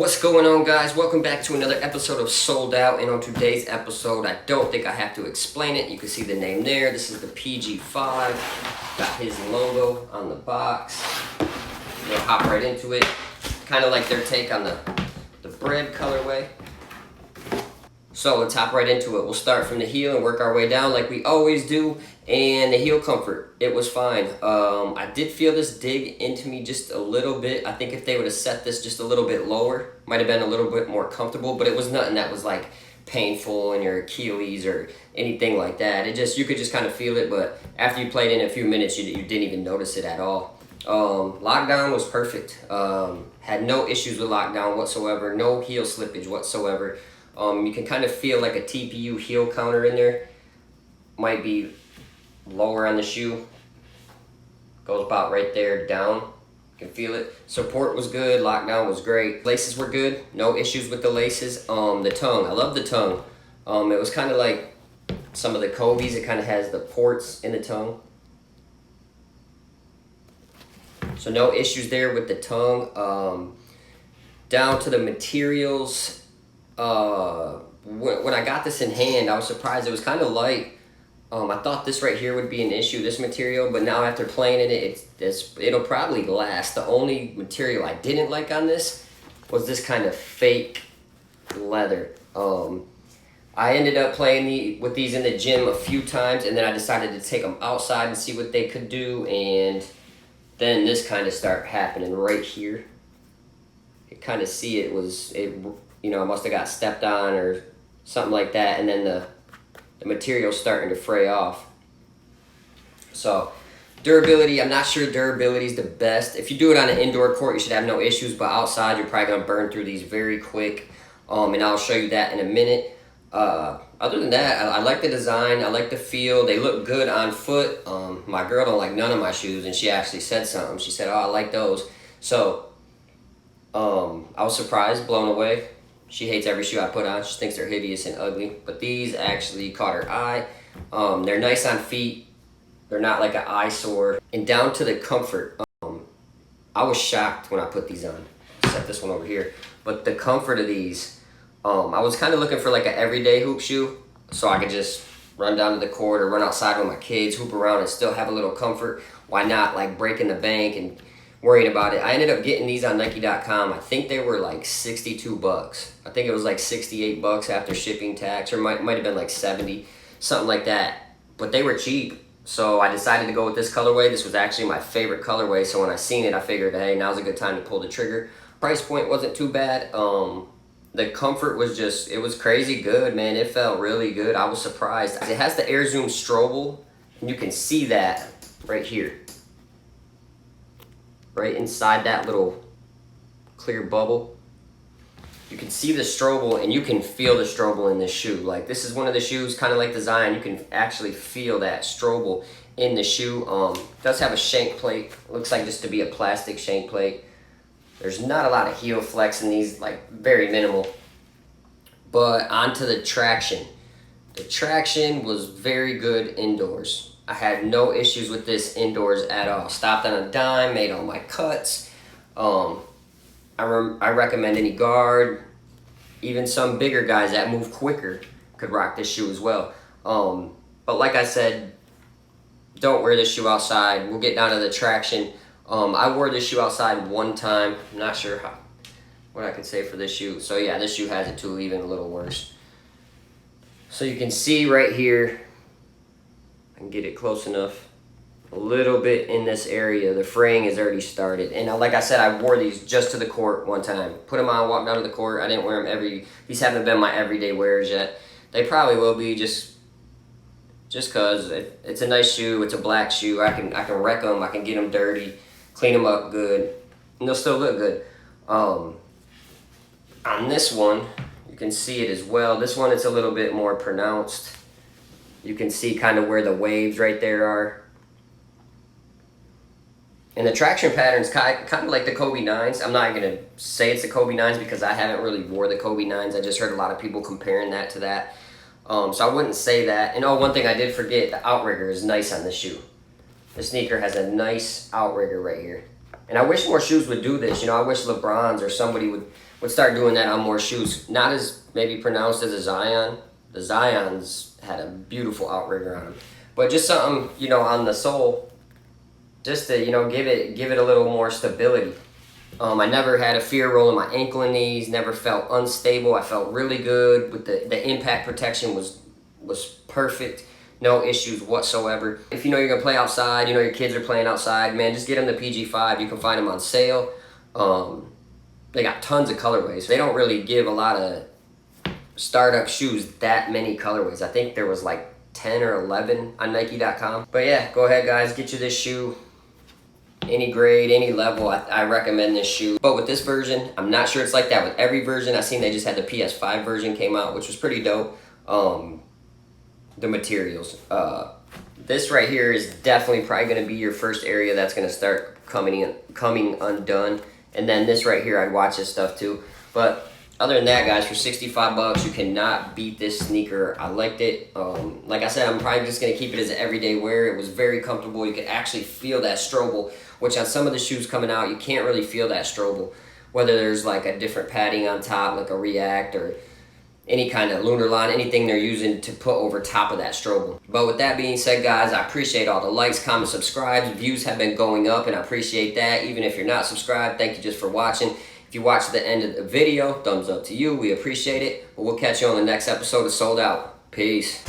What's going on, guys? Welcome back to another episode of Sold Out. And on today's episode, I don't think I have to explain it. You can see the name there. This is the PG5. Got his logo on the box. We'll hop right into it. Kind of like their take on the bread colorway. So let's hop right into it. We'll start from the heel and work our way down like we always do. And the heel comfort, it was fine. I did feel this dig into me just a little bit. I think if they would have set this just a little bit lower, might have been a little bit more comfortable, but it was nothing that was like painful in your Achilles or anything like that. You could just kind of feel it, but after you played in a few minutes, you didn't even notice it at all. Lockdown was perfect. Had no issues with lockdown whatsoever, no heel slippage whatsoever. You can kind of feel like a TPU heel counter in there. Might be lower on the shoe. Goes about right there down. You can feel it. Support was good. Lockdown was great. Laces were good. No issues with the laces. The tongue. I love the tongue. It was kind of like some of the Kobe's. It kind of has the ports in the tongue. So no issues there with the tongue. Down to the materials. When I got this in hand, I was surprised. It was kind of light. I thought this right here would be an issue, this material, but now after playing in it, it'll probably last. The only material I didn't like on this was this kind of fake leather. I ended up playing with these in the gym a few times, and then I decided to take them outside and see what they could do, and then this kind of started happening right here. You kind of see I must have got stepped on or something like that, and then the material's starting to fray off. So durability, I'm not sure durability is the best. If you do it on an indoor court, you should have no issues, but outside you're probably going to burn through these very quick, and I'll show you that in a minute. Other than that, I like the design, I like the feel, they look good on foot. My girl don't like none of my shoes, and she actually said something. She said, oh, I like those. So I was surprised, blown away. She hates every shoe I put on. She thinks they're hideous and ugly. But these actually caught her eye. They're nice on feet. They're not like an eyesore. And down to the comfort. I was shocked when I put these on. Set this one over here. But the comfort of these, I was kind of looking for like an everyday hoop shoe. So I could just run down to the court or run outside with my kids, hoop around and still have a little comfort. Why not like breaking the bank and worrying about it. I ended up getting these on Nike.com. I think they were like $62. I think it was like $68 after shipping tax, or might have been like 70, something like that. But they were cheap, so I decided to go with this colorway. This was actually my favorite colorway, so when I seen it, I figured, hey, now's a good time to pull the trigger. Price point wasn't too bad. The comfort was it was crazy good, man. It felt really good. I was surprised. It has the Air Zoom strobe, and you can see that right here. Right inside that little clear bubble. You can see the strobe and you can feel the strobe in this shoe. Like, this is one of the shoes, kind of like the Zion, you can actually feel that strobe in the shoe. It does have a shank plate. Looks like just to be a plastic shank plate. There's not a lot of heel flex in these, like very minimal. But onto the traction. The traction was very good indoors. I had no issues with this indoors at all. Stopped on a dime, made all my cuts. I recommend any guard, even some bigger guys that move quicker could rock this shoe as well. But like I said, don't wear this shoe outside. We'll get down to the traction. I wore this shoe outside one time. I'm not sure what I could say for this shoe. So yeah, this shoe has it too, even a little worse. So you can see right here, I can get it close enough. A little bit in this area, the fraying has already started. And like I said, I wore these just to the court one time. Put them on, walked down to the court. I didn't wear them these haven't been my everyday wears yet. They probably will be just cause it's a nice shoe. It's a black shoe. I can wreck them. I can get them dirty, clean them up good, and they'll still look good. On this one, you can see it as well. This one, it's a little bit more pronounced. You can see kind of where the waves right there are. And the traction pattern's kind of like the Kobe 9s. I'm not going to say it's the Kobe 9s because I haven't really wore the Kobe 9s. I just heard a lot of people comparing that to that. So I wouldn't say that. And one thing I did forget, the outrigger is nice on this shoe. The sneaker has a nice outrigger right here. And I wish more shoes would do this. I wish LeBron's or somebody would start doing that on more shoes. Not as maybe pronounced as a Zion. The Zions had a beautiful outrigger on them. But just something, you know, on the sole, just to, you know, give it a little more stability. I never had a fear rolling my ankle and knees, never felt unstable. I felt really good with the impact protection was perfect. No issues whatsoever. If you know you're gonna play outside, you know your kids are playing outside, man, just get them the PG5. You can find them on sale. They got tons of colorways. They don't really give a lot of startup shoes that many colorways. I think there was like 10 or 11 on Nike.com. But yeah, go ahead guys, get you this shoe. Any grade, any level, I recommend this shoe. But with this version, I'm not sure it's like that with every version. I seen they just had the PS5 version came out, which was pretty dope. The materials. This right here is definitely probably going to be your first area that's going to start coming undone. And then this right here, I'd watch this stuff too. But other than that, guys, for 65 bucks, you cannot beat this sneaker. I liked it. Like I said, I'm probably just going to keep it as an everyday wear. It was very comfortable. You could actually feel that Strobel, which on some of the shoes coming out, you can't really feel that Strobel. Whether there's like a different padding on top, like a React or any kind of lunar line, anything they're using to put over top of that Strobel. But with that being said, guys, I appreciate all the likes, comments, subscribes. Views have been going up, and I appreciate that. Even if you're not subscribed, thank you just for watching. If you watch the end of the video, thumbs up to you. We appreciate it. But we'll catch you on the next episode of Sold Out. Peace.